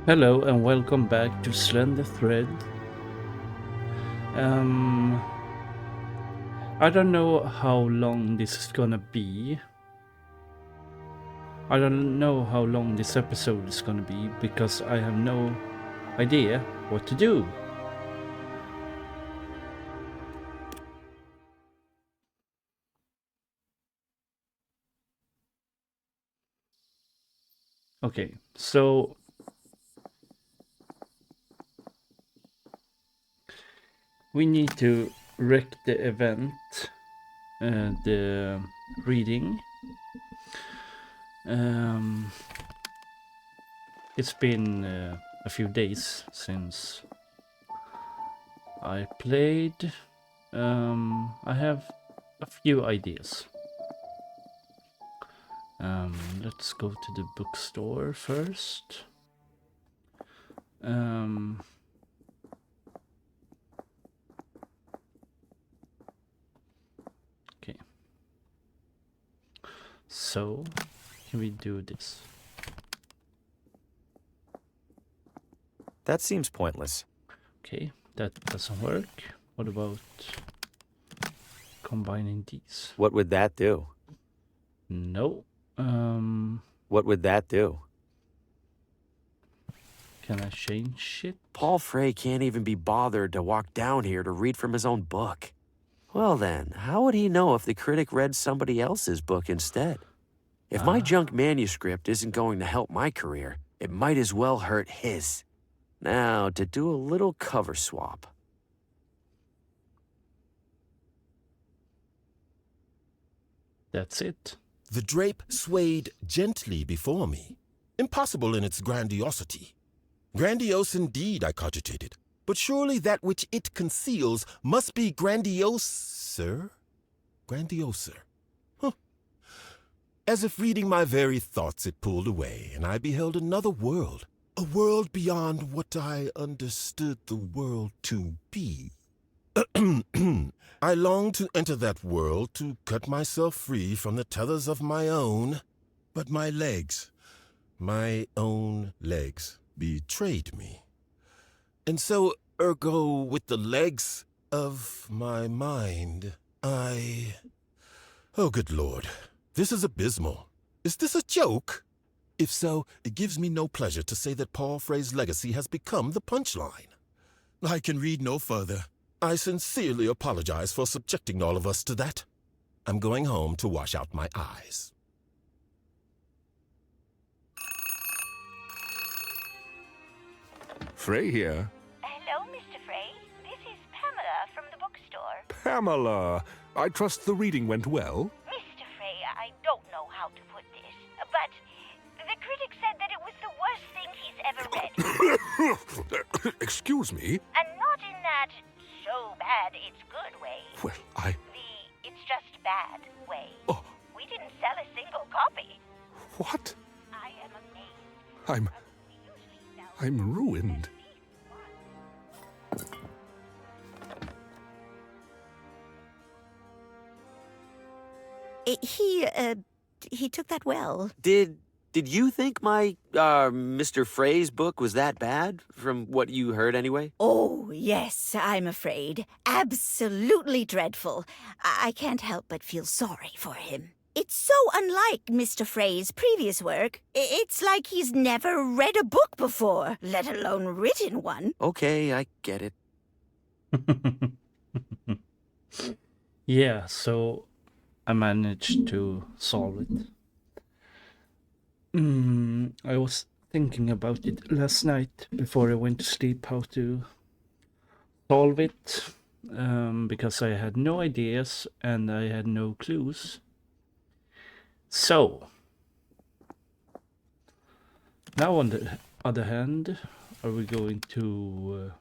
Hello and welcome back to Slender Thread. Um, I don't know how long this is gonna be. I don't know how long this episode is gonna be because I have no idea what to do. Okay, so we need to wreck the event, the reading. Um, it's been a few days since I played. I have a few ideas. Let's go to the bookstore first. Okay. So, can we do this? That seems pointless. Okay, that doesn't work. What about combining these? What would that do? No. What would that do? Can I change it? Paul Frey can't even be bothered to walk down here to read from his own book. Well then, how would he know if the critic read somebody else's book instead? If my junk manuscript isn't going to help my career, it might as well hurt his. Now, to do a little cover swap. That's it. The drape swayed gently before me, impossible in its grandiosity. Grandiose indeed, I cogitated, but surely that which it conceals must be grandioser? Grandioser. Huh. As if reading my very thoughts, it pulled away, and I beheld another world, a world beyond what I understood the world to be. I longed to enter that world, to cut myself free from the tethers of my own, but my legs, my own legs, betrayed me. And so, ergo, with the legs of my mind, Oh, good Lord, this is abysmal. Is this a joke? If so, it gives me no pleasure to say that Paul Frey's legacy has become the punchline. I can read no further. I sincerely apologize for subjecting all of us to that. I'm going home to wash out my eyes. Frey here. Hello, Mr. Frey. This is Pamela from the bookstore. Pamela, I trust the reading went well. Mr. Frey, I don't know how to put this, but the critic said that it was the worst thing he's ever read. Excuse me? And not in that so bad it's good way. Well, The it's just bad way. Oh. We didn't sell a single copy. What? I am amazed. We usually sell I'm ruined. at least one. He took that well. Did you think my, Mr. Frey's book was that bad, from what you heard anyway? Oh, yes, I'm afraid. Absolutely dreadful. I can't help but feel sorry for him. It's so unlike Mr. Frey's previous work. It's like he's never read a book before, let alone written one. Okay, I get it. Yeah, so I managed to solve it. I was thinking about it last night before I went to sleep how to solve it, because I had no ideas and I had no clues. So, now on the other hand, are we going to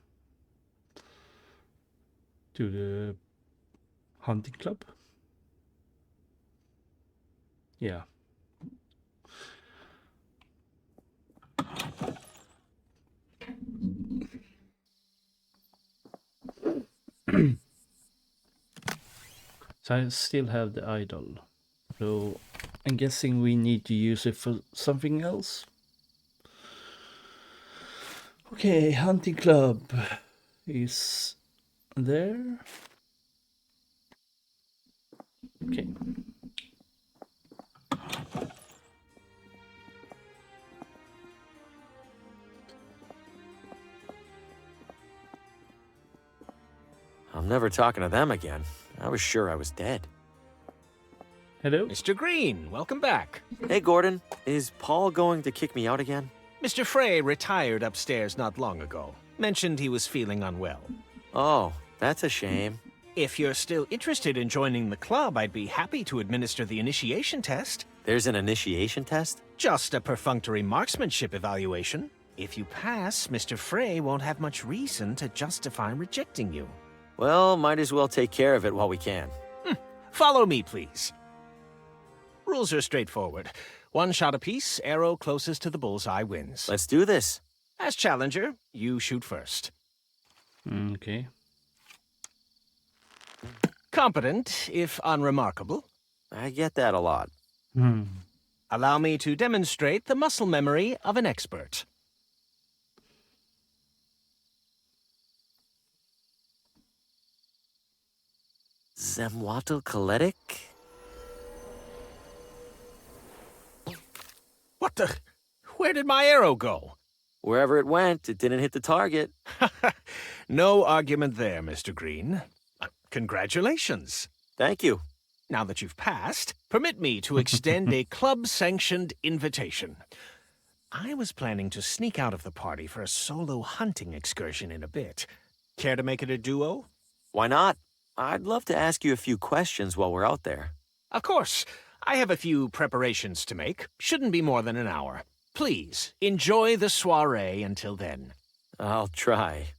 the hunting club? Yeah. So I still have the idol. So I'm guessing we need to use it for something else. Okay, hunting club is there. Okay. I'm never talking to them again. I was sure I was dead. Hello? Mr. Green, welcome back. Hey, Gordon. Is Paul going to kick me out again? Mr. Frey retired upstairs not long ago. Mentioned he was feeling unwell. Oh, that's a shame. If you're still interested in joining the club, I'd be happy to administer the initiation test. There's an initiation test? Just a perfunctory marksmanship evaluation. If you pass, Mr. Frey won't have much reason to justify rejecting you. Well, might as well take care of it while we can. Follow me, please. Rules are straightforward. One shot apiece, arrow closest to the bullseye wins. Let's do this. As challenger, you shoot first. Okay. Competent, if unremarkable. I get that a lot. Allow me to demonstrate the muscle memory of an expert. Zemwatl-Kaletic? What the? Where did my arrow go? Wherever it went, it didn't hit the target. No argument there, Mr. Green. Congratulations. Thank you. Now that you've passed, permit me to extend a club-sanctioned invitation. I was planning to sneak out of the party for a solo hunting excursion in a bit. Care to make it a duo? Why not? I'd love to ask you a few questions while we're out there. Of course. I have a few preparations to make. Shouldn't be more than an hour. Please, enjoy the soiree until then. I'll try.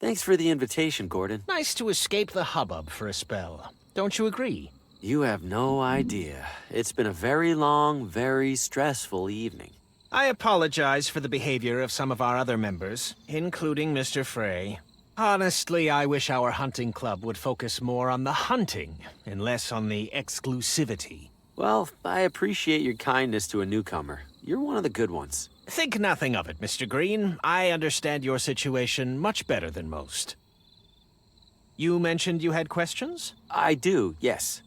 Thanks for the invitation, Gordon. Nice to escape the hubbub for a spell. Don't you agree? You have no idea. It's been a very long, very stressful evening. I apologize for the behavior of some of our other members, including Mr. Frey. Honestly, I wish our hunting club would focus more on the hunting and less on the exclusivity. Well, I appreciate your kindness to a newcomer. You're one of the good ones. Think nothing of it, Mr. Green. I understand your situation much better than most. You mentioned you had questions? I do, yes.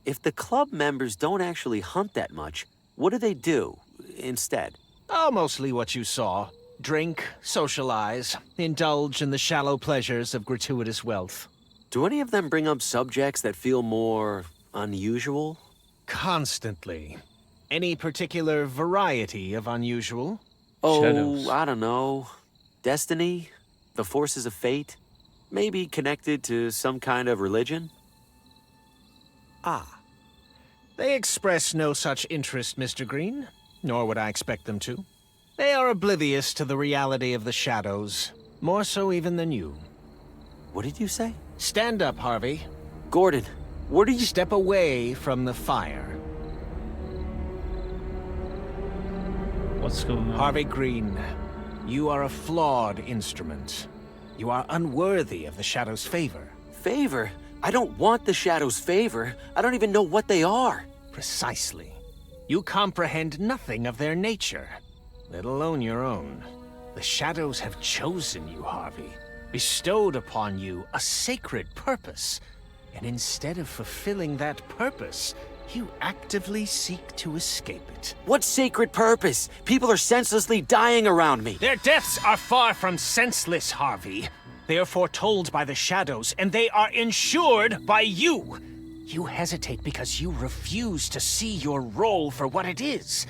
If the club members don't actually hunt that much, what do they do instead? Oh, mostly what you saw. Drink, socialize, indulge in the shallow pleasures of gratuitous wealth. Do any of them bring up subjects that feel more unusual? Constantly. Any particular variety of unusual? Oh, Shadows. I don't know. Destiny? The forces of fate? Maybe connected to some kind of religion? Ah. They express no such interest, Mr. Green, nor would I expect them to. They are oblivious to the reality of the shadows, more so even than you. What did you say? Stand up, Harvey. Gordon, what are you... Step away from the fire. What's going on? Harvey Green, you are a flawed instrument. You are unworthy of the Shadow's favor. Favor? I don't want the Shadow's favor. I don't even know what they are. Precisely. You comprehend nothing of their nature, let alone your own. The Shadows have chosen you, Harvey, bestowed upon you a sacred purpose, and instead of fulfilling that purpose, you actively seek to escape it. What sacred purpose? People are senselessly dying around me. Their deaths are far from senseless, Harvey. They are foretold by the Shadows, and they are ensured by you. You hesitate because you refuse to see your role for what it is.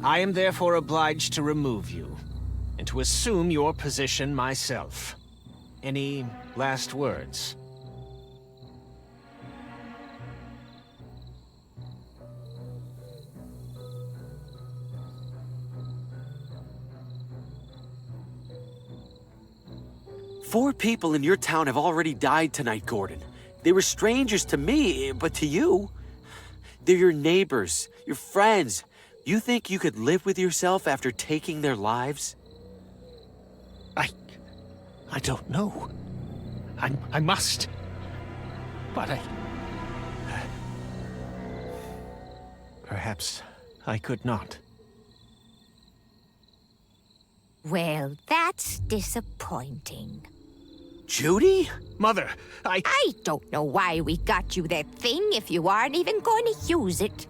I am therefore obliged to remove you, and to assume your position myself. Any last words? Four people in your town have already died tonight, Gordon. They were strangers to me, but to you, they're your neighbors, your friends. You think you could live with yourself after taking their lives? I don't know. I must. But perhaps I could not. Well, that's disappointing. Judy? Mother, I don't know why we got you that thing if you aren't even going to use it.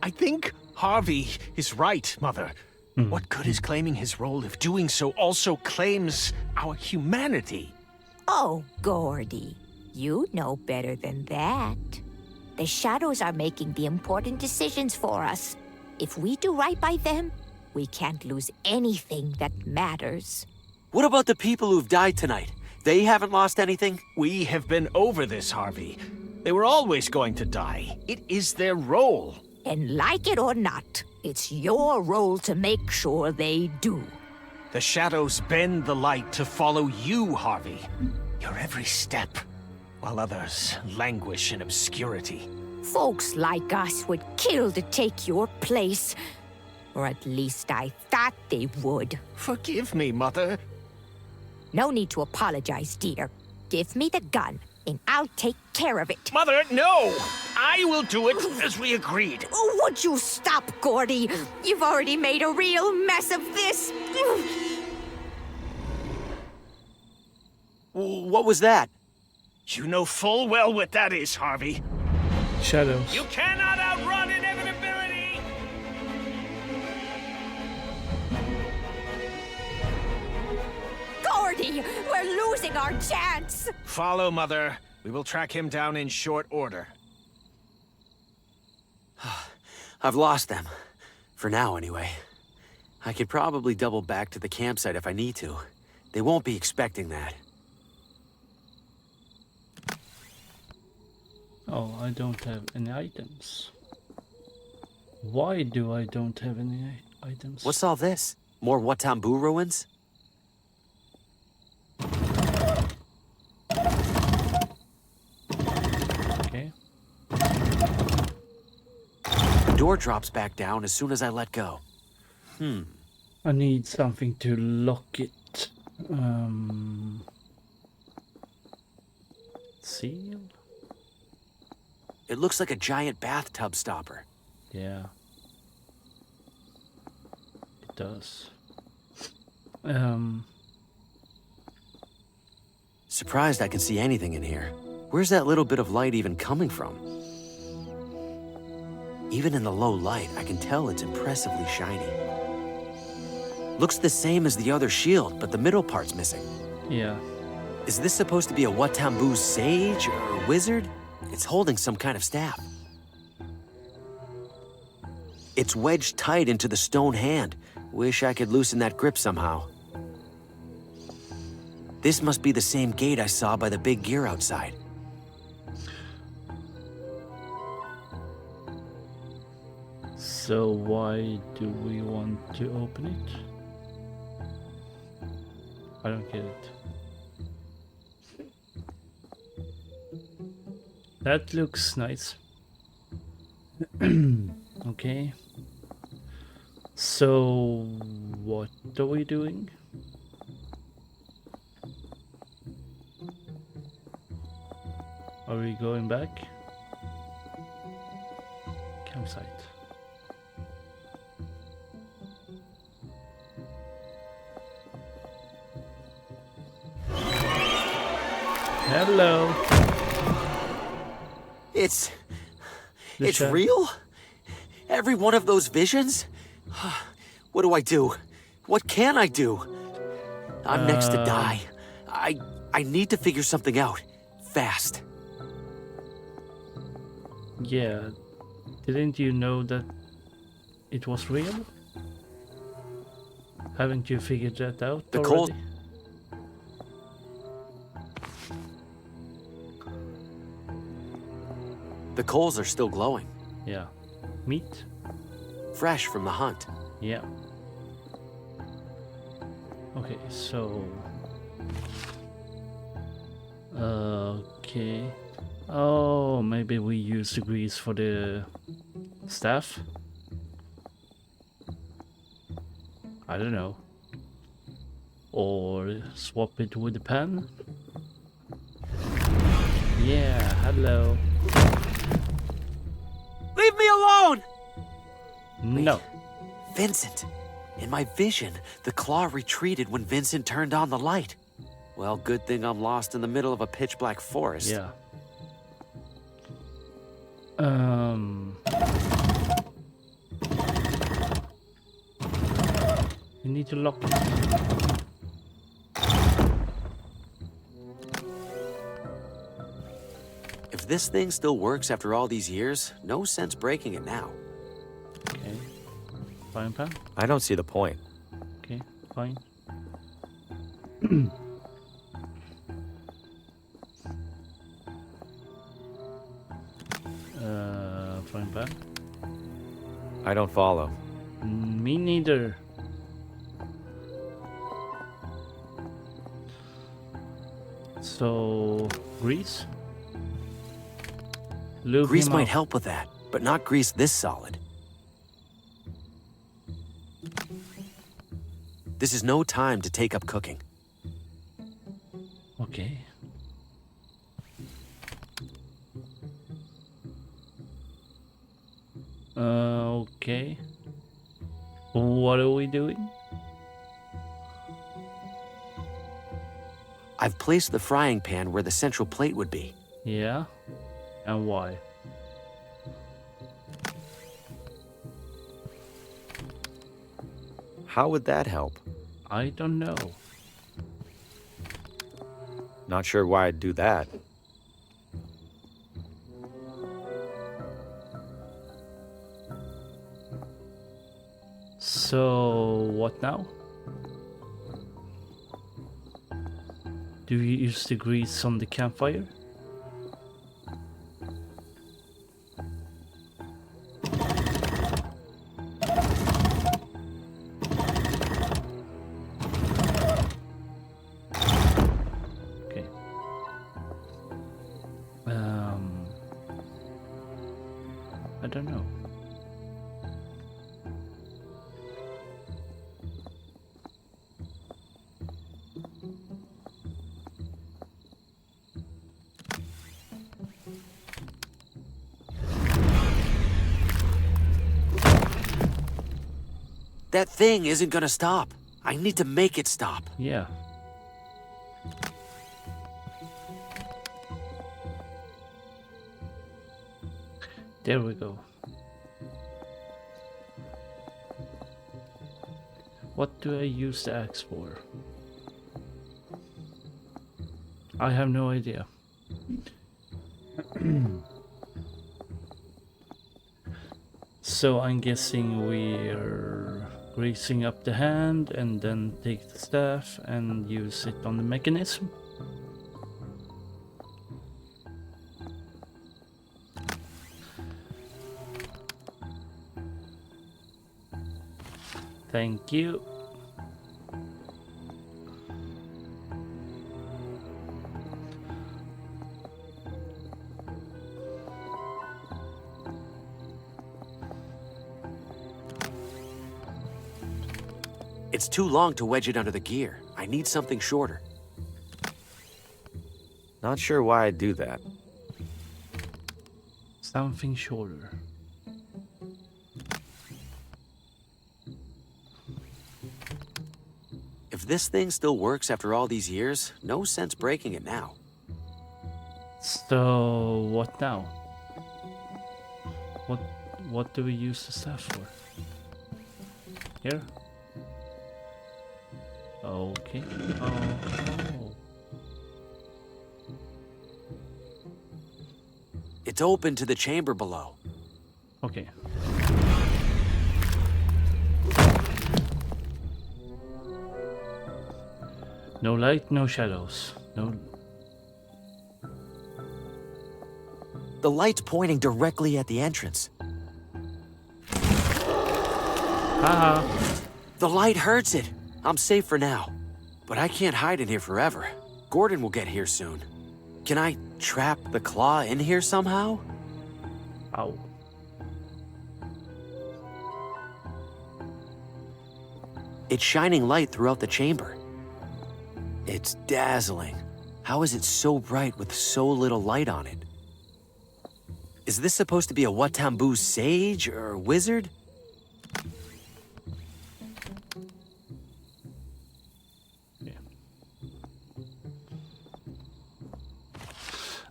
I think Harvey is right, Mother. What good is claiming his role if doing so also claims our humanity? Oh, Gordy, you know better than that. The shadows are making the important decisions for us. If we do right by them, we can't lose anything that matters. What about the people who've died tonight? They haven't lost anything? We have been over this, Harvey. They were always going to die. It is their role. And like it or not, it's your role to make sure they do. The shadows bend the light to follow you, Harvey. Your every step, while others languish in obscurity. Folks like us would kill to take your place. Or at least I thought they would. Forgive me, Mother. No need to apologize, dear. Give me the gun, and I'll take care of it. Mother, no! I will do it as we agreed. Oh, would you stop, Gordy? You've already made a real mess of this. What was that? You know full well what that is, Harvey. Shadows. You cannot outrun inevitability! Gordy, we're losing our chance. Follow, Mother. We will track him down in short order. I've lost them. For now, anyway. I could probably double back to the campsite if I need to. They won't be expecting that. Oh, I don't have any items. Why do I don't have any items? What's all this? More Watambu ruins? Okay. The door drops back down as soon as I let go. I need something to lock it. Seal? It looks like a giant bathtub stopper. Yeah. It does. Surprised I can see anything in here. Where's that little bit of light even coming from? Even in the low light, I can tell it's impressively shiny. Looks the same as the other shield, but the middle part's missing. Yeah. Is this supposed to be a Watambu sage or wizard? It's holding some kind of staff. It's wedged tight into the stone hand. Wish I could loosen that grip somehow. This must be the same gate I saw by the big gear outside. So why do we want to open it? I don't get it. That looks nice. Okay. So what are we doing? Are we going back? Campsite. Hello. It's The shadow. real? Every one of those visions? What do I do? What can I do? I'm next to die. I need to figure something out. Fast. Yeah. Didn't you know that it was real? Haven't you figured that out The already? cold- The coals are still glowing. Yeah. Meat? Fresh from the hunt. Yeah. Okay, so... Okay. Oh, maybe we use the grease for the staff? I don't know. Or swap it with the pan? Yeah, hello. Leave me alone! No. Vincent, In my vision, the claw retreated when Vincent turned on the light. Well, good thing I'm lost in the middle of a pitch-black forest. Yeah. You need to lock it. If this thing still works after all these years, no sense breaking it now. Okay. Fine pan. I don't see the point. Okay, fine. Fine pan. I don't follow. Me neither. So, grease? Lube Grease him might up. help with that, but not grease this solid. This is no time to take up cooking. Okay. Okay. What are we doing? I've placed the frying pan where the central plate would be. Yeah. And why? How would that help? I don't know. Not sure why I'd do that. So, what now? Do you use the grease on the campfire? Okay. I don't know. That thing isn't gonna stop. I need to make it stop. Yeah. There we go. What do I use the axe for? I have no idea. So I'm guessing we're greasing up the hand and then take the staff and use it on the mechanism. Thank you. It's too long to wedge it under the gear. I need something shorter. Not sure why I'd do that. Something shorter. If this thing still works after all these years, no sense breaking it now. So what now? What do we use the staff for? Here? Okay. Oh. It's open to the chamber below. Okay. No light, no shadows. No. The light's pointing directly at the entrance. Haha. The light hurts it. I'm safe for now. But I can't hide in here forever. Gordon will get here soon. Can I trap the claw in here somehow? Ow. It's shining light throughout the chamber. It's dazzling. How is it so bright with so little light on it? Is this supposed to be a Watambu sage or wizard?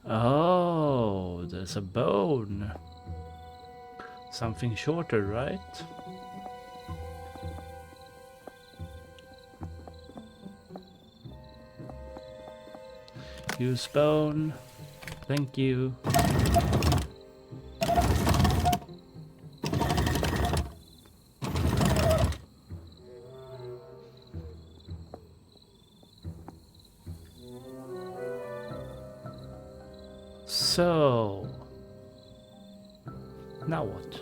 Oh, there's a bone. Something shorter, right? Use bone. Thank you. So, now what?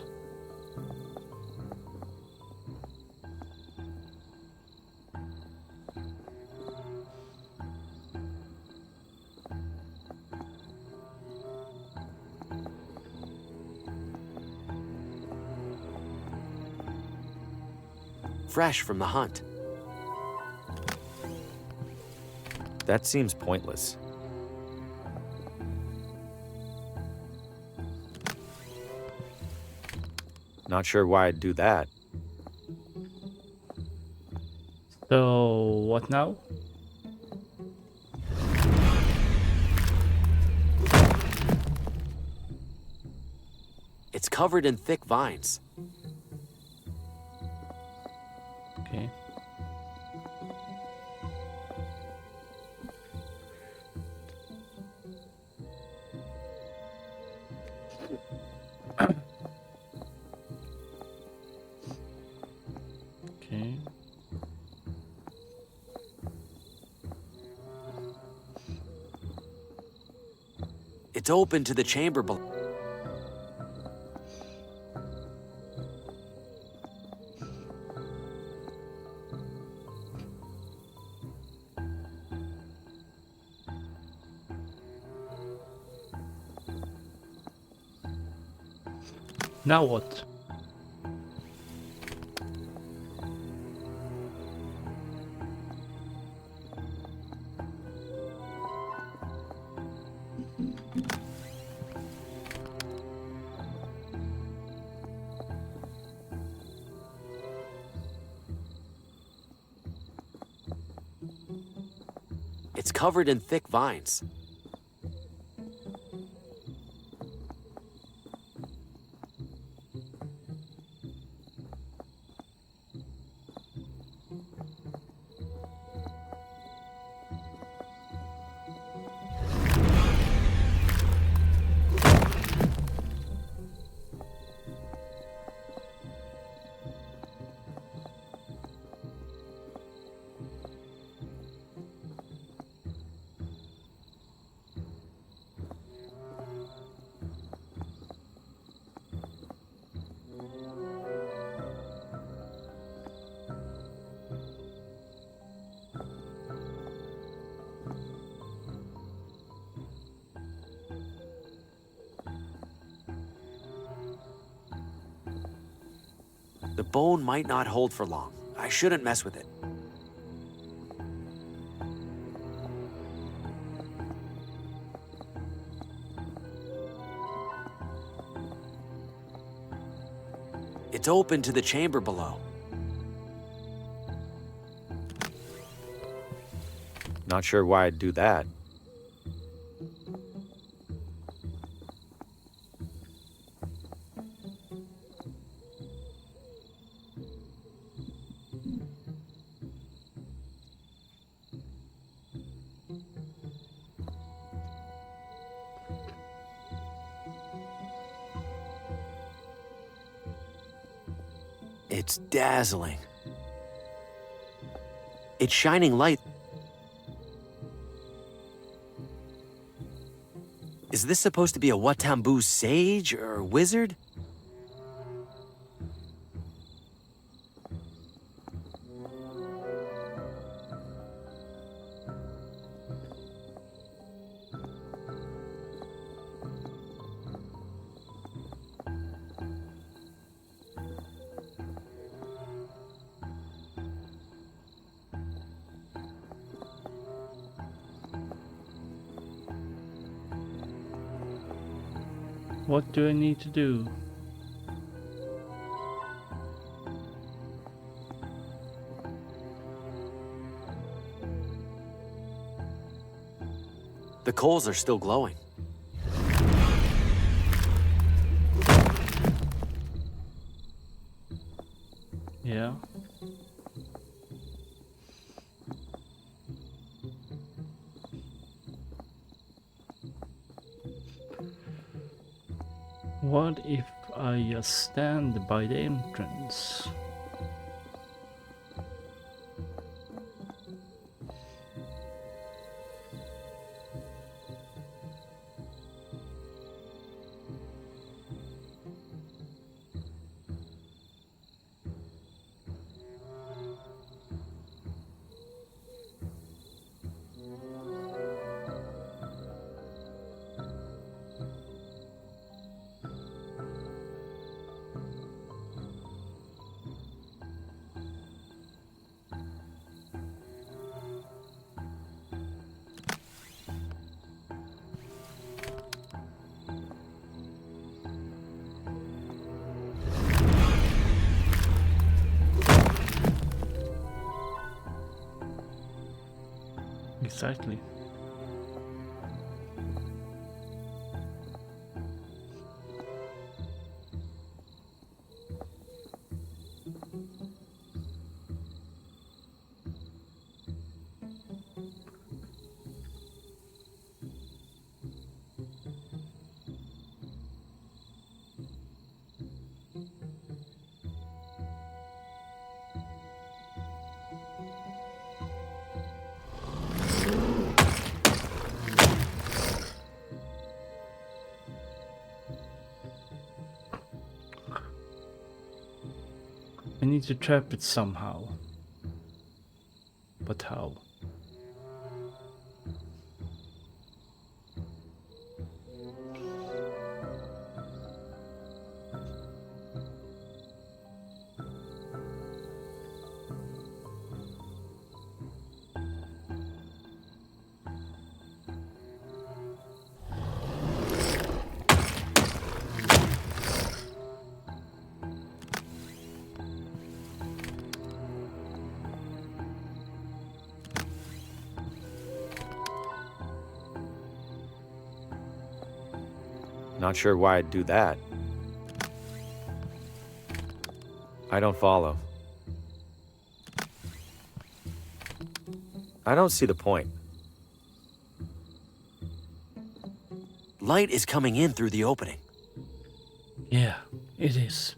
Fresh from the hunt. That seems pointless. Not sure why I'd do that. So, what now? It's covered in thick vines. Okay. Okay. It's open to the chamber below. Now what? It's covered in thick vines. The bone might not hold for long. I shouldn't mess with it. It's open to the chamber below. Not sure why I'd do that. It's dazzling. It's shining light. Is this supposed to be a Watambu sage or wizard? What do I need to do? The coals are still glowing. Yeah. What if I just stand by the entrance? Exactly. I need to trap it somehow. But how? Not sure why I'd do that. I don't follow. I don't see the point. Light is coming in through the opening. Yeah, it is.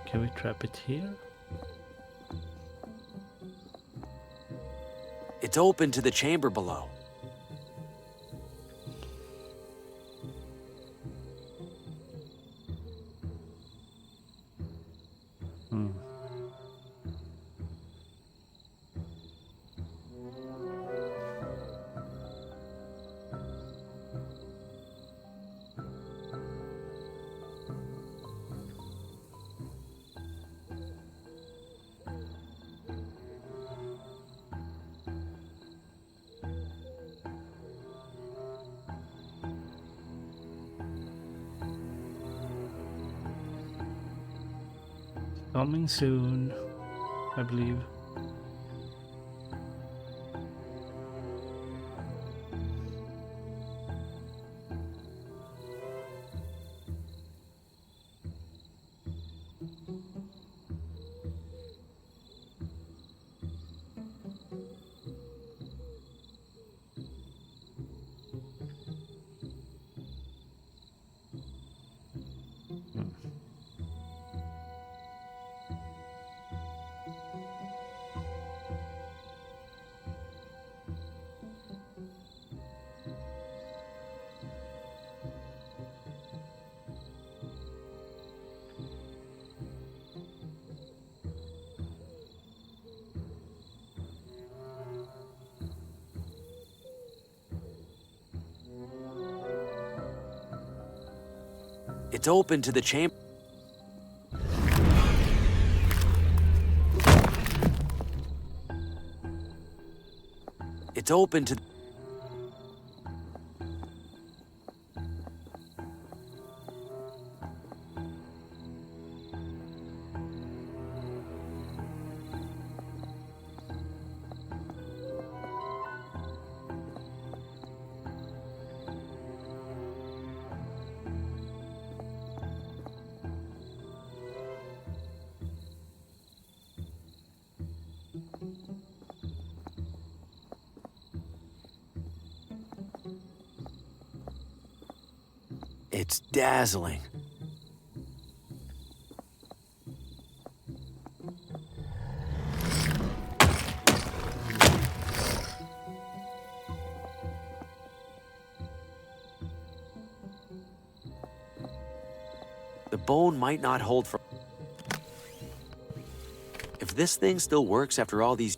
Can we trap it here? It's open to the chamber below. Hmm. Coming soon, I believe. It's open to the chamber. It's open to... It's dazzling. The bone might not hold for... If this thing still works after all these...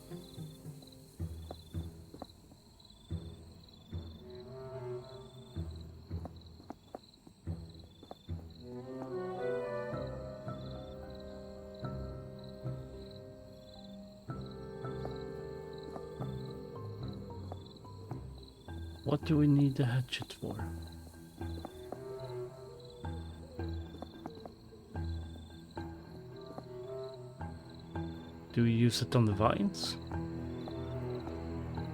What do we need the hatchet for? Do we use it on the vines?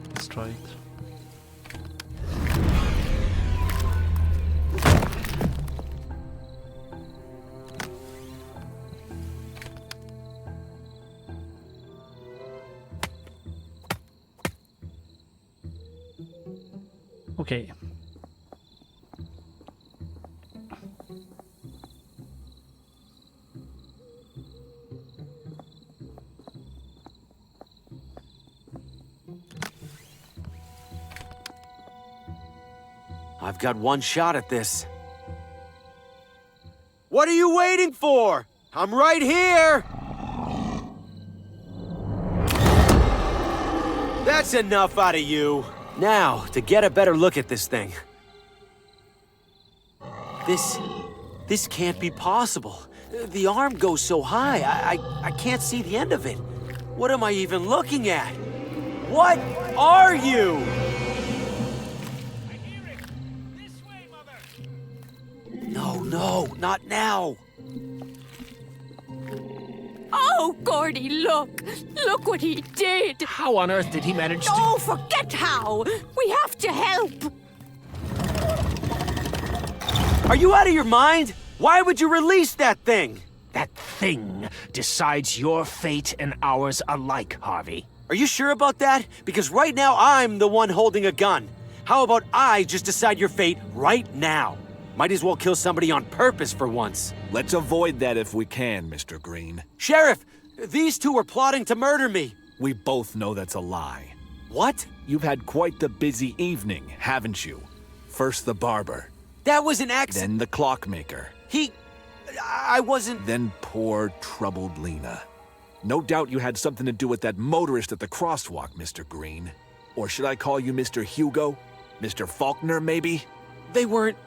Let's try it. Okay. I've got one shot at this. What are you waiting for? I'm right here! That's enough out of you. Now, to get a better look at this thing. This can't be possible. The arm goes so high, I can't see the end of it. What am I even looking at? What are you? No, not now. Oh, Gordy, look! Look what he did! How on earth did he manage to... Oh, forget how! We have to help! Are you out of your mind? Why would you release that thing? That thing decides your fate and ours alike, Harvey. Are you sure about that? Because right now I'm the one holding a gun. How about I just decide your fate right now? Might as well kill somebody on purpose for once. Let's avoid that if we can, Mr. Green. Sheriff, these two were plotting to murder me. We both know that's a lie. What? You've had quite the busy evening, haven't you? First the barber. That was an accident. Then the clockmaker. I wasn't... Then poor, troubled Lena. No doubt you had something to do with that motorist at the crosswalk, Mr. Green. Or should I call you Mr. Hugo? Mr. Faulkner, maybe? They weren't...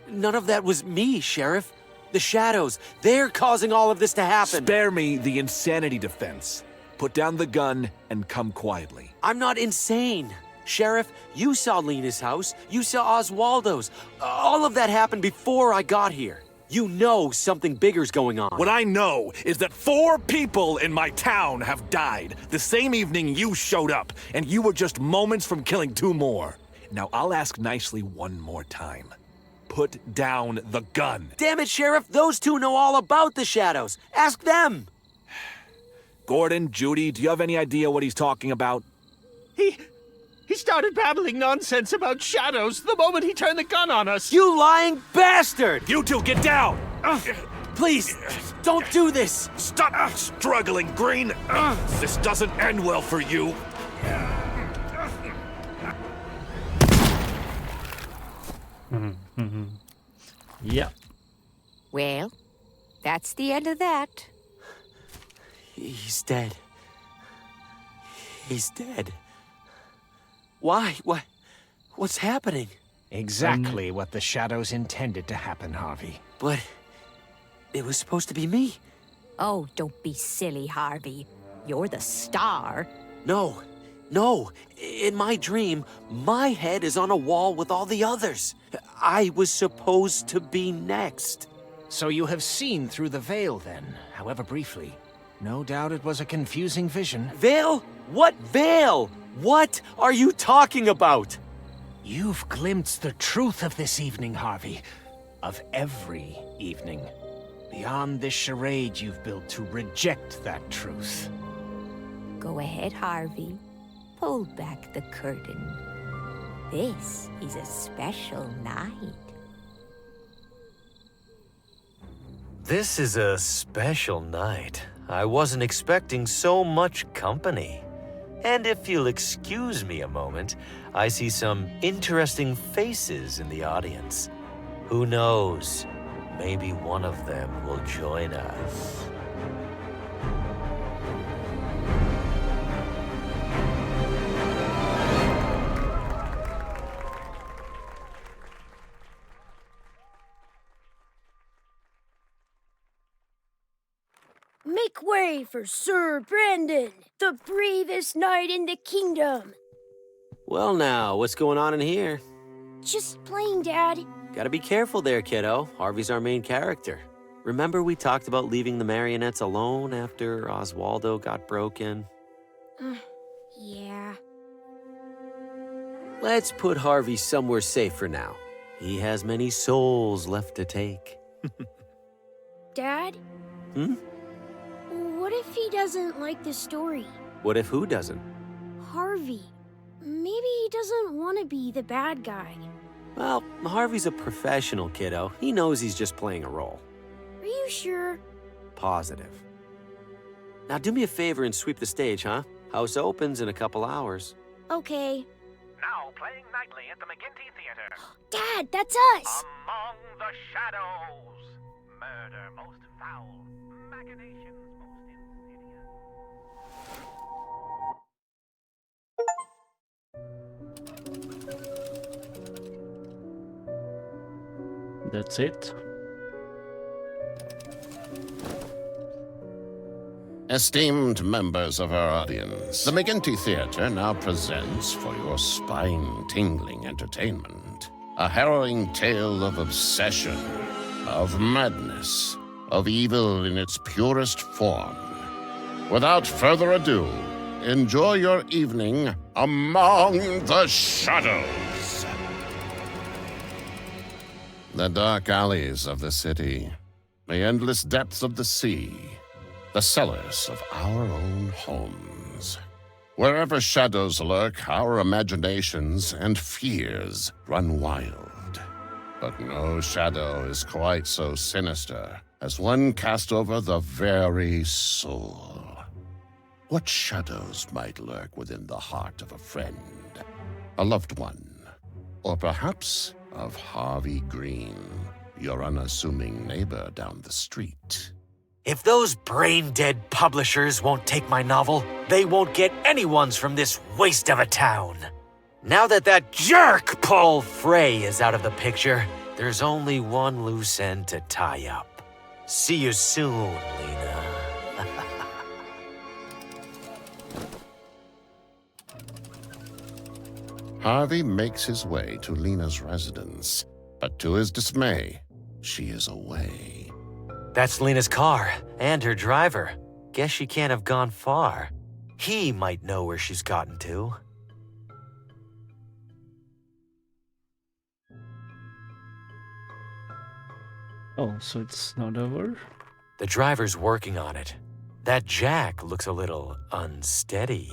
None of that was me, Sheriff. The shadows, they're causing all of this to happen. Spare me the insanity defense. Put down the gun and come quietly. I'm not insane. Sheriff, you saw Lena's house. You saw Oswaldo's. All of that happened before I got here. You know something bigger's going on. What I know is that 4 people in my town have died the same evening you showed up, and you were just moments from killing 2 more. Now, I'll ask nicely one more time. Put down the gun. Damn it, Sheriff, those 2 know all about the shadows. Ask them. Gordon, Judy, do you have any idea what he's talking about? He started babbling nonsense about shadows the moment he turned the gun on us. You lying bastard! You 2, get down! Please, don't do this. Stop struggling, Green. This doesn't end well for you. Yeah. Well, that's the end of that. He's dead. He's dead. Why? What's happening? Exactly what the shadows intended to happen, Harvey. But it was supposed to be me. Oh, don't be silly, Harvey. You're the star. No. In my dream, my head is on a wall with all the others. I was supposed to be next. So you have seen through the veil, then, however briefly. No doubt it was a confusing vision. Veil? What veil? What are you talking about? You've glimpsed the truth of this evening, Harvey. Of every evening. Beyond this charade you've built to reject that truth. Go ahead, Harvey. Pull back the curtain. This is a special night. This is a special night. I wasn't expecting so much company. And if you'll excuse me a moment, I see some interesting faces in the audience. Who knows? Maybe one of them will join us. Make way for Sir Brandon, the bravest knight in the kingdom. Well now, what's going on in here? Just playing, Dad. Gotta be careful there, kiddo. Harvey's our main character. Remember we talked about leaving the marionettes alone after Oswaldo got broken? Yeah. Let's put Harvey somewhere safe for now. He has many souls left to take. Dad? What if he doesn't like the story? What if who doesn't? Harvey. Maybe he doesn't want to be the bad guy. Well, Harvey's a professional, kiddo. He knows he's just playing a role. Are you sure? Positive. Now do me a favor and sweep the stage, huh? House opens in a couple hours. Okay. Now playing nightly at the McGinty Theater. Dad, that's us! Among the Shadows. Murder most foul. Machinations most insidious. That's it. Esteemed members of our audience, the McGinty Theater now presents for your spine-tingling entertainment a harrowing tale of obsession, of madness, of evil in its purest form. Without further ado, enjoy your evening among the shadows. The dark alleys of the city, the endless depths of the sea, the cellars of our own homes. Wherever shadows lurk, our imaginations and fears run wild. But no shadow is quite so sinister as one cast over the very soul. What shadows might lurk within the heart of a friend, a loved one, or perhaps of Harvey Green, your unassuming neighbor down the street? If those brain-dead publishers won't take my novel, they won't get anyone's from this waste of a town. Now that jerk Paul Frey is out of the picture, there's only one loose end to tie up. See you soon, Lena. Harvey makes his way to Lena's residence, but to his dismay, she is away. That's Lena's car, and her driver. Guess she can't have gone far. He might know where she's gotten to. Oh, so it's not over? The driver's working on it. That jack looks a little unsteady.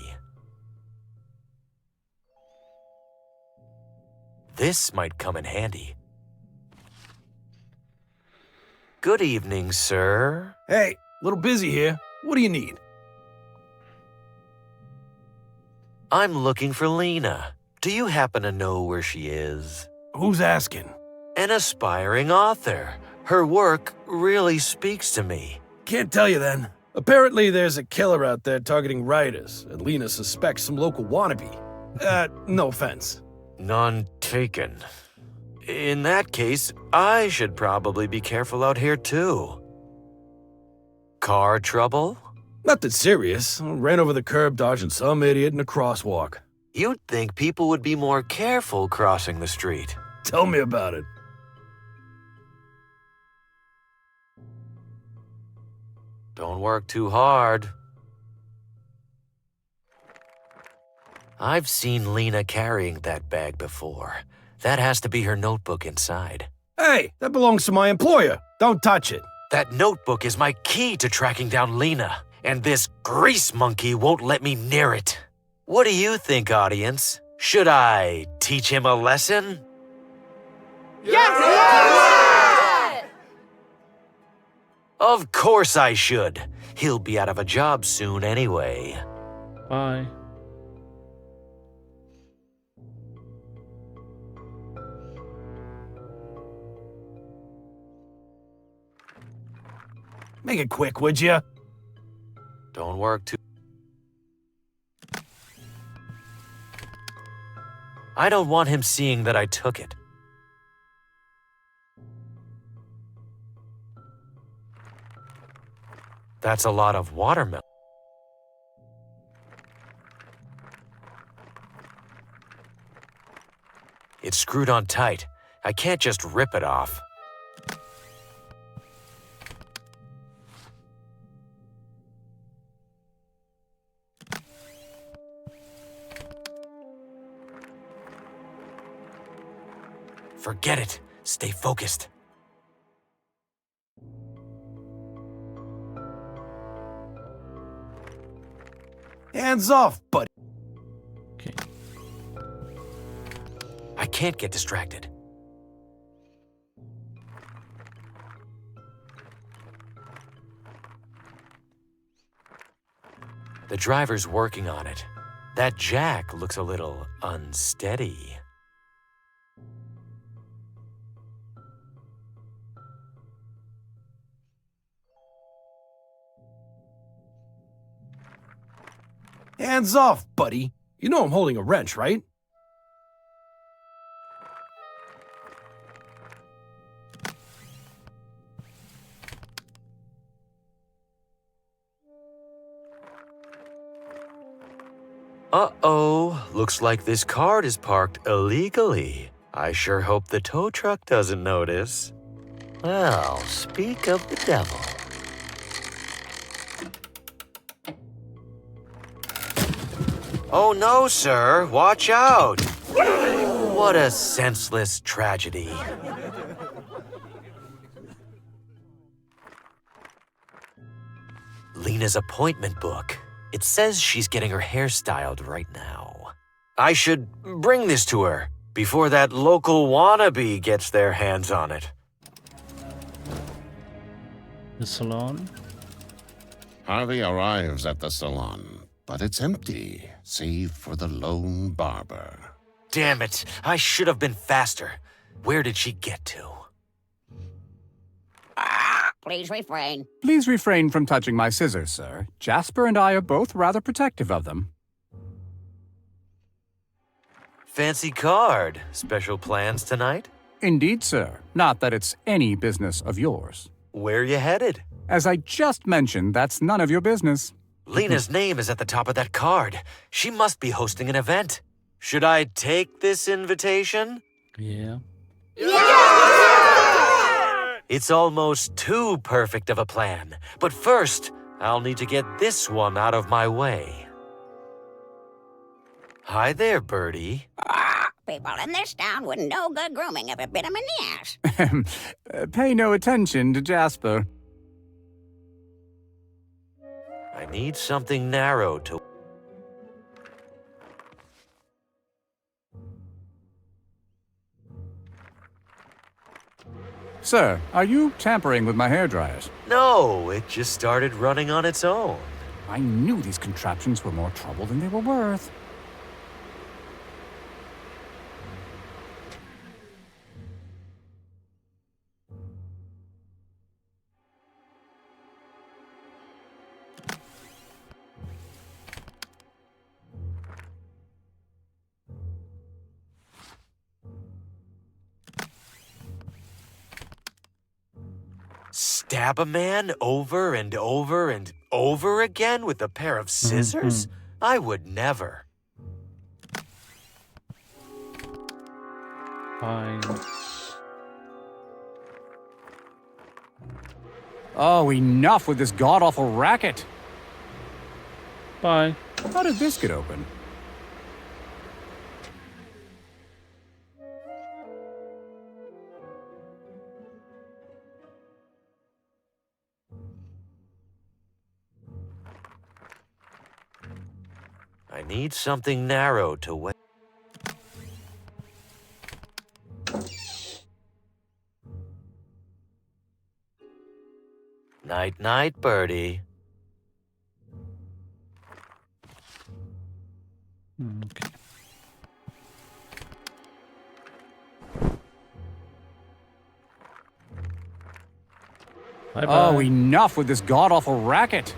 This might come in handy. Good evening, sir. Hey, a little busy here. What do you need? I'm looking for Lena. Do you happen to know where she is? Who's asking? An aspiring author. Her work really speaks to me. Can't tell you then. Apparently there's a killer out there targeting writers, and Lena suspects some local wannabe. No offense. None taken. In that case, I should probably be careful out here too. Car trouble? Nothing serious. Ran over the curb dodging some idiot in a crosswalk. You'd think people would be more careful crossing the street. Tell me about it. Don't work too hard. I've seen Lena carrying that bag before. That has to be her notebook inside. Hey, that belongs to my employer. Don't touch it. That notebook is my key to tracking down Lena, and this grease monkey won't let me near it. What do you think, audience? Should I teach him a lesson? Yes! Of course I should. He'll be out of a job soon anyway. Bye. Make it quick, would you? Don't work too... I don't want him seeing that I took it. That's a lot of watermelon. It's screwed on tight. I can't just rip it off. Forget it. Stay focused. Hands off, buddy. Okay. I can't get distracted. The driver's working on it. That jack looks a little unsteady. Hands off, buddy. You know I'm holding a wrench, right? Uh-oh, looks like this cart is parked illegally. I sure hope the tow truck doesn't notice. Well, speak of the devil. Oh no, sir, watch out! What a senseless tragedy. Lena's appointment book. It says she's getting her hair styled right now. I should bring this to her before that local wannabe gets their hands on it. The salon. Harvey arrives at the salon, but it's empty, save for the lone barber. Damn it, I should have been faster. Where did she get to? Please refrain. Please refrain from touching my scissors, sir. Jasper and I are both rather protective of them. Fancy card. Special plans tonight? Indeed, sir. Not that it's any business of yours. Where you headed? As I just mentioned, that's none of your business. Lena's name is at the top of that card. She must be hosting an event. Should I take this invitation? Yeah. It's almost too perfect of a plan. But first, I'll need to get this one out of my way. Hi there, Birdie. People in this town with no good grooming ever bit him in the ass. Pay no attention to Jasper. I need something narrow to... Sir, are you tampering with my hairdryers? No, it just started running on its own. I knew these contraptions were more trouble than they were worth. Stab a man over and over and over again with a pair of scissors? I would never. Fine. Oh, enough with this god-awful racket. Bye. How did this get open? I need something narrow to wet. Night-night, birdie. Okay. Bye-bye. Oh, enough with this god-awful racket.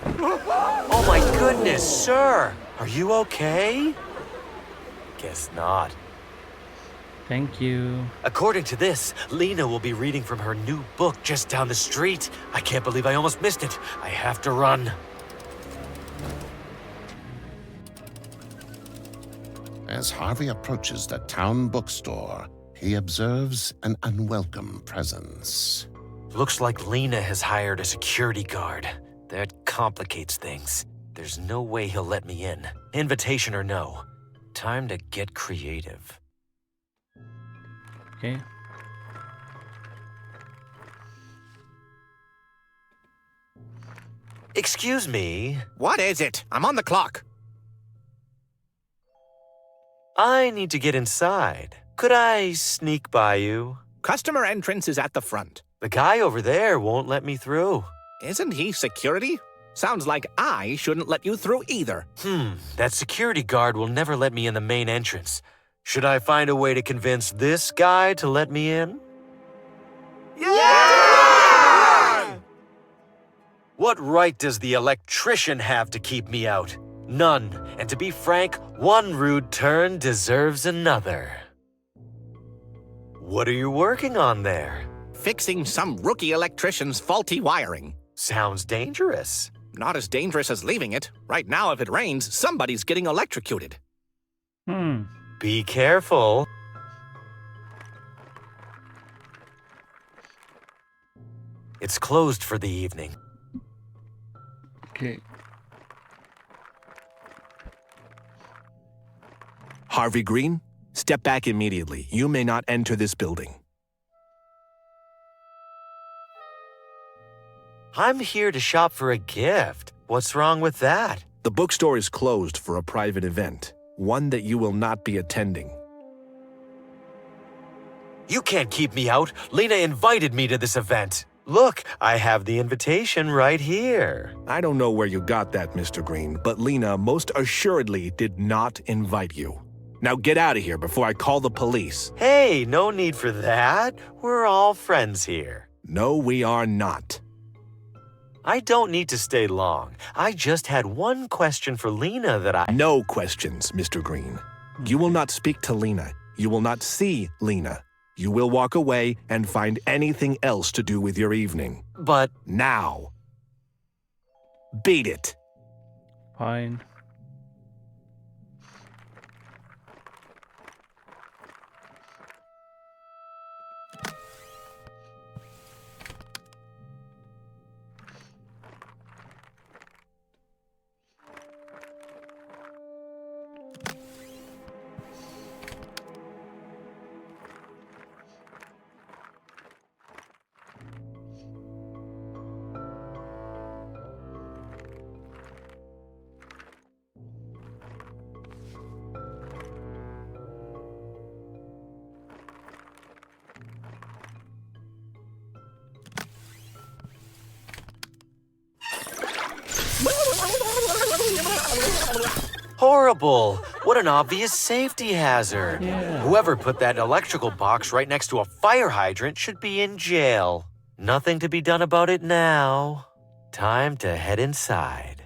Oh my goodness, sir! Are you okay? Guess not. Thank you. According to this, Lena will be reading from her new book just down the street. I can't believe I almost missed it. I have to run. As Harvey approaches the town bookstore, he observes an unwelcome presence. Looks like Lena has hired a security guard. That complicates things. There's no way he'll let me in. Invitation or no. Time to get creative. Okay. Excuse me. What is it? I'm on the clock. I need to get inside. Could I sneak by you? Customer entrance is at the front. The guy over there won't let me through. Isn't he security? Sounds like I shouldn't let you through either. That security guard will never let me in the main entrance. Should I find a way to convince this guy to let me in? Yeah! What right does the electrician have to keep me out? None. And to be frank, one rude turn deserves another. What are you working on there? Fixing some rookie electrician's faulty wiring. Sounds dangerous. Not as dangerous as leaving it. Right now, if it rains, somebody's getting electrocuted. Be careful. It's closed for the evening. Okay. Harvey Green, step back immediately. You may not enter this building. I'm here to shop for a gift. What's wrong with that? The bookstore is closed for a private event, one that you will not be attending. You can't keep me out. Lena invited me to this event. Look, I have the invitation right here. I don't know where you got that, Mr. Green, but Lena most assuredly did not invite you. Now get out of here before I call the police. Hey, no need for that. We're all friends here. No, we are not. I don't need to stay long. I just had one question for Lena that I... No questions, Mr. Green. You will not speak to Lena. You will not see Lena. You will walk away and find anything else to do with your evening. But... Now. Beat it. Fine. Horrible! What an obvious safety hazard. Yeah. Whoever put that electrical box right next to a fire hydrant should be in jail. Nothing to be done about it now. Time to head inside.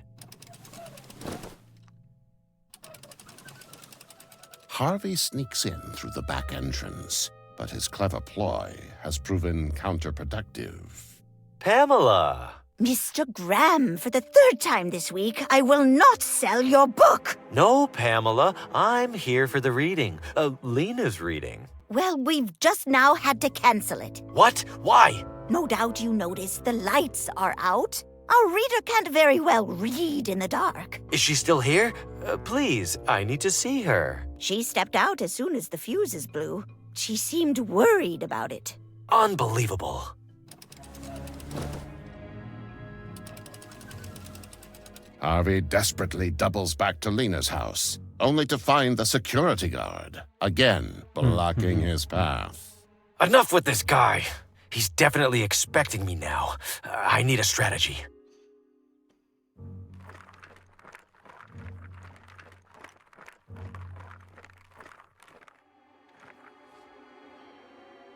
Harvey sneaks in through the back entrance, but his clever ploy has proven counterproductive. Pamela! Mr. Graham, for the third time this week, I will not sell your book. No, Pamela. I'm here for the reading. Lena's reading. Well, we've just now had to cancel it. What? Why? No doubt you noticed the lights are out. Our reader can't very well read in the dark. Is she still here? Please, I need to see her. She stepped out as soon as the fuses blew. She seemed worried about it. Unbelievable. Harvey desperately doubles back to Lena's house, only to find the security guard, again blocking his path. Enough with this guy. He's definitely expecting me now. I need a strategy.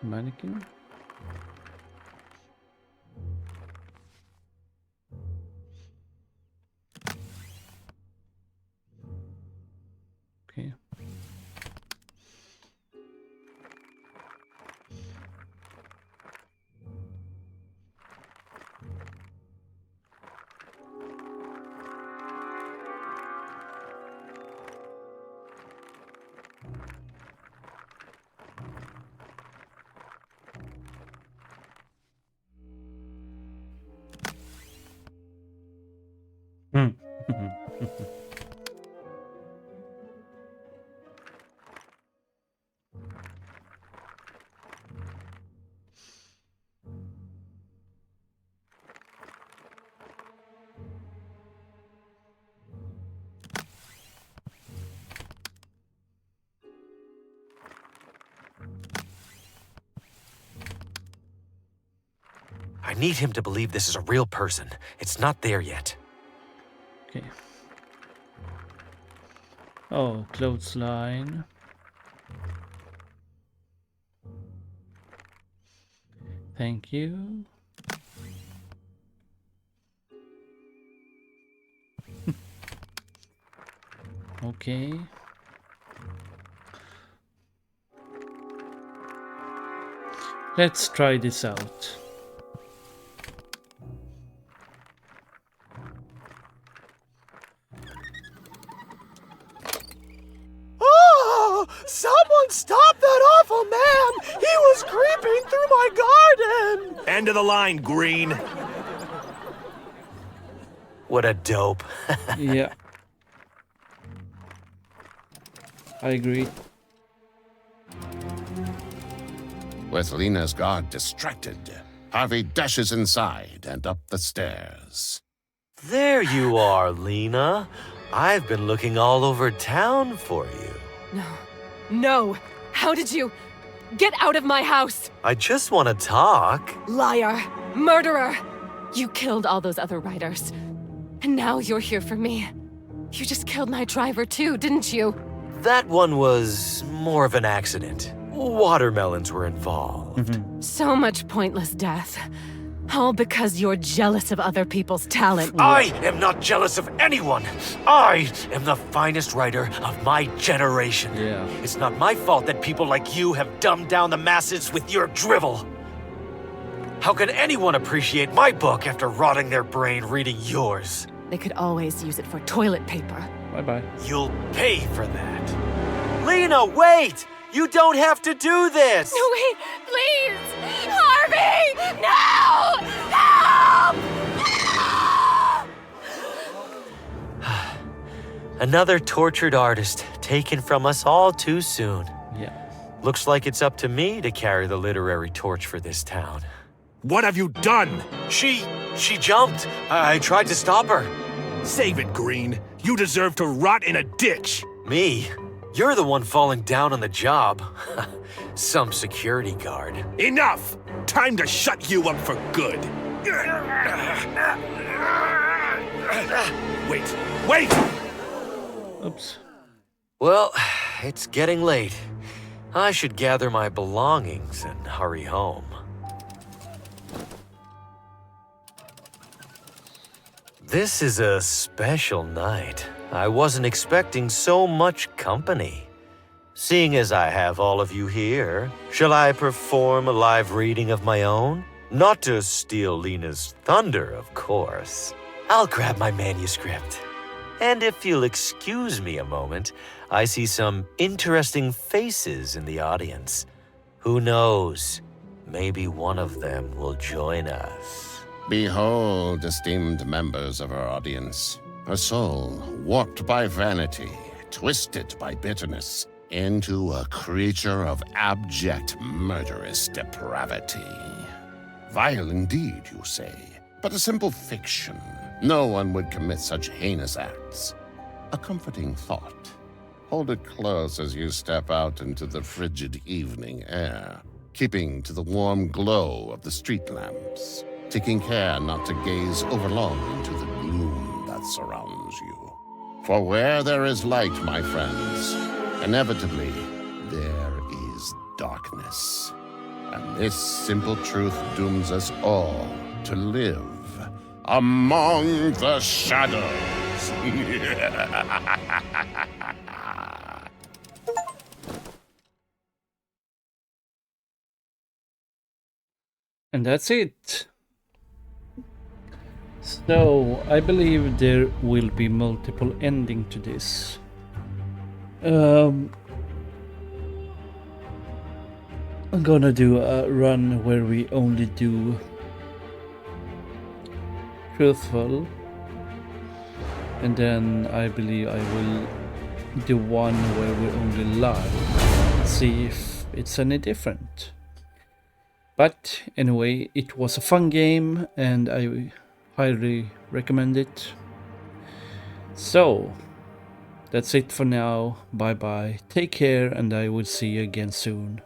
Mannequin. Okay. I need him to believe this is a real person. It's not there yet. Okay. Oh, clothesline. Thank you. Okay. Let's try this out. Oh! Someone stop that awful man! He was creeping through my garden! End of the line, Green. What a dope. Yeah. I agree. With Lena's guard distracted, Harvey dashes inside and up the stairs. There you are, Lena. I've been looking all over town for you. No. No! How did you... Get out of my house! I just want to talk. Liar! Murderer! You killed all those other riders. And now you're here for me. You just killed my driver too, didn't you? That one was more of an accident. Watermelons were involved. So much pointless death. All because you're jealous of other people's talent. I am not jealous of anyone. I am the finest writer of my generation. Yeah. It's not my fault that people like you have dumbed down the masses with your drivel. How can anyone appreciate my book after rotting their brain reading yours? They could always use it for toilet paper. Bye-bye. You'll pay for that. Lena, wait! You don't have to do this! No, wait! Please! Harvey! No! Help! Another tortured artist taken from us all too soon. Yeah. Looks like it's up to me to carry the literary torch for this town. What have you done? She jumped. I tried to stop her. Save it, Green. You deserve to rot in a ditch. Me? You're the one falling down on the job. Some security guard. Enough! Time to shut you up for good. Wait! Oops. Well, it's getting late. I should gather my belongings and hurry home. This is a special night. I wasn't expecting so much company. Seeing as I have all of you here, shall I perform a live reading of my own? Not to steal Lena's thunder, of course. I'll grab my manuscript. And if you'll excuse me a moment, I see some interesting faces in the audience. Who knows? Maybe one of them will join us. Behold, esteemed members of our audience, a soul warped by vanity, twisted by bitterness, into a creature of abject, murderous depravity. Vile indeed, you say, but a simple fiction. No one would commit such heinous acts. A comforting thought. Hold it close as you step out into the frigid evening air. keeping to the warm glow of the street lamps, taking care not to gaze overlong into the gloom that surrounds you. For where there is light, my friends, inevitably there is darkness. And this simple truth dooms us all to live among the shadows. And that's it. So, I believe there will be multiple endings to this. I'm gonna do a run where we only do truthful, and then I believe I will do one where we only lie. See if it's any different. But anyway, it was a fun game and I highly recommend it. So, that's it for now. Bye bye. Take care and I will see you again soon.